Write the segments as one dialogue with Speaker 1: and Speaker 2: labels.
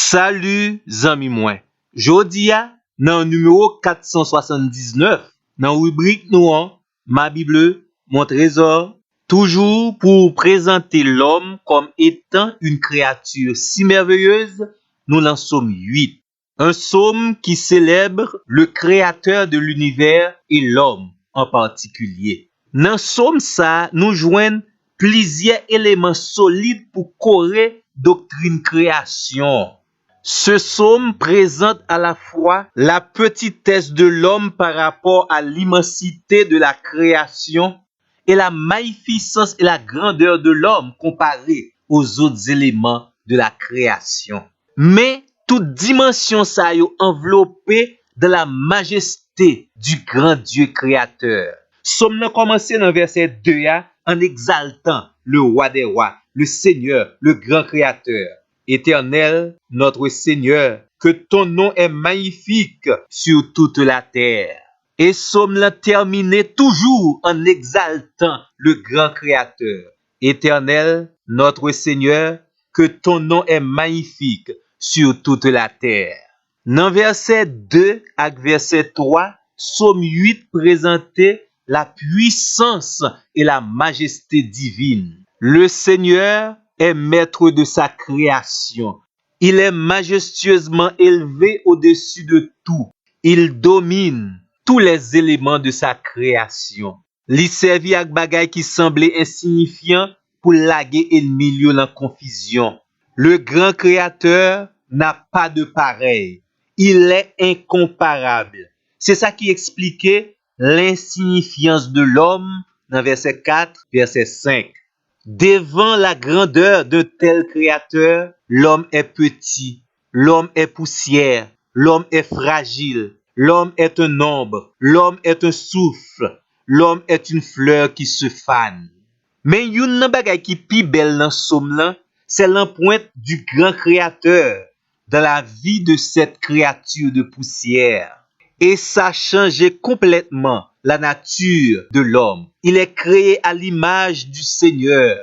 Speaker 1: Salut zami mwen. Jodi a nan numéro 479 nan rubrique nou an Ma Bible, mon trésor, toujours pour présenter l'homme comme étant une créature si merveilleuse, nous l'en sommes 8. Un psaume qui célèbre le créateur de l'univers et l'homme en particulier. Dans psaume ça, nous joignons plusieurs éléments solides pour correr doctrine création. Ce psaume présente à la fois la petitesse de l'homme par rapport à l'immensité de la création et la magnificence et la grandeur de l'homme comparé aux autres éléments de la création. Mais toute dimension ça est enveloppée de la majesté du grand Dieu créateur. Psaume nan commencé dans verset 2 en exaltant le roi des rois, le Seigneur, le grand créateur. Éternel, notre Seigneur, que ton nom est magnifique sur toute la terre. Et psaume l'a terminé toujours en exaltant le grand créateur. Éternel, notre Seigneur, que ton nom est magnifique sur toute la terre. Dans verset 2 à verset 3, psaume 8 présentait la puissance et la majesté divine. Le Seigneur est maître de sa création. Il est majestueusement élevé au-dessus de tout. Il domine tous les éléments de sa création. Li servi ak bagay qui semblait insignifiant pour laguer ennemi yo dans confusion. Le grand créateur n'a pas de pareil. Il est incomparable. C'est ça qui expliquait l'insignifiance de l'homme dans verset 4, verset 5. Devant la grandeur de tel créateur, l'homme est petit, l'homme est poussière, l'homme est fragile, l'homme est un ombre, l'homme est un souffle, l'homme est une fleur qui se fane. Mais yon nan bagay qui pi belle dans somme là, c'est l'empreinte du grand créateur dans la vie de cette créature de poussière. Et ça changeait complètement la nature de l'homme. Il est créé à l'image du Seigneur.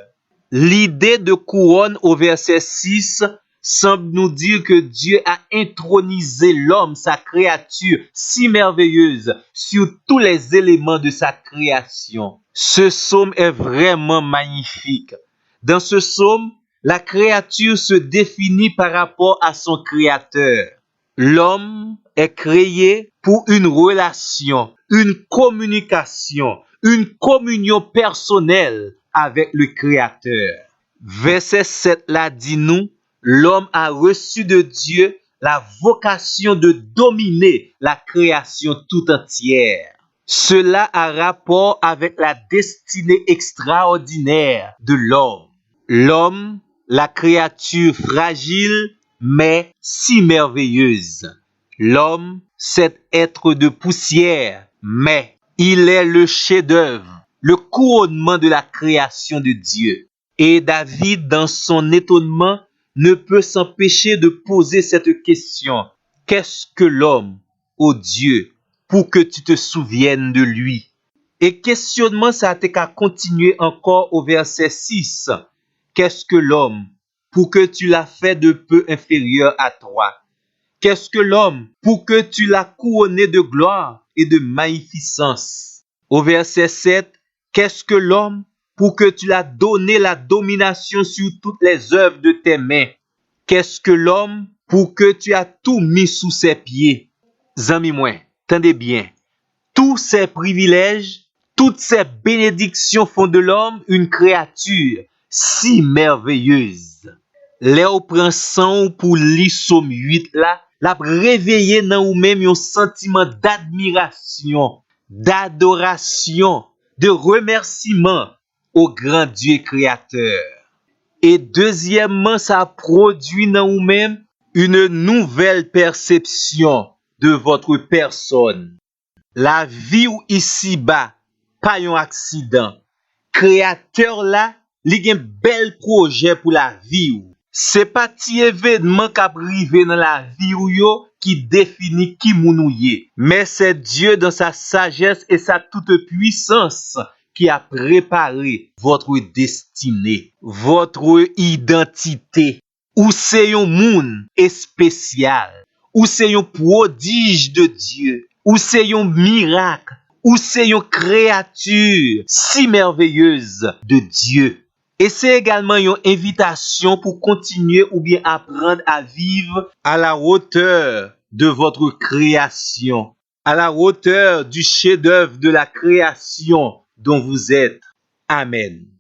Speaker 1: L'idée de couronne au verset 6 semble nous dire que Dieu a intronisé l'homme, sa créature si merveilleuse, sur tous les éléments de sa création. Ce psaume est vraiment magnifique. Dans ce psaume, la créature se définit par rapport à son créateur. L'homme est créé pour une relation, une communication, une communion personnelle avec le Créateur. Verset 7 là dit nous, l'homme a reçu de Dieu la vocation de dominer la création tout entière. Cela a rapport avec la destinée extraordinaire de l'homme. L'homme, la créature fragile, mais si merveilleuse. L'homme, cet être de poussière, mais il est le chef-d'œuvre, le couronnement de la création de Dieu. Et David, dans son étonnement, ne peut s'empêcher de poser cette question. Qu'est-ce que l'homme, ô Dieu, pour que tu te souviennes de lui? Et questionnement, ça a été qu'à continuer encore au verset 6. Qu'est-ce que l'homme, pour que tu l'as fait de peu inférieur à toi? Qu'est-ce que l'homme, pour que tu l'as couronné de gloire et de magnificence? Au verset 7, qu'est-ce que l'homme, pour que tu l'as donné la domination sur toutes les œuvres de tes mains? Qu'est-ce que l'homme, pour que tu as tout mis sous ses pieds? Zami mwen, tendez bien. Tous ces privilèges, toutes ces bénédictions font de l'homme une créature si merveilleuse. Là ou prend sang pour li psaume 8 là, la réveiller dans ou même un sentiment d'admiration, d'adoration, de remerciement au grand Dieu créateur. Et deuxièmement, ça produit dans ou même une nouvelle perception de votre personne. La vie ou ici-bas, pas un accident. Créateur là, li gen bel projet pour la vie ou. C'est pas ti événement qui arrivé dans la vie ou yo qui définit qui moun ou yé. Mais c'est Dieu dans sa sagesse et sa toute puissance qui a préparé votre destinée, votre identité. Ou c'est un moun spécial. Ou c'est un prodige de Dieu. Ou c'est un miracle. Ou c'est une créature si merveilleuse de Dieu. Et c'est également une invitation pour continuer ou bien apprendre à vivre à la hauteur de votre création, à la hauteur du chef-d'œuvre de la création dont vous êtes. Amen.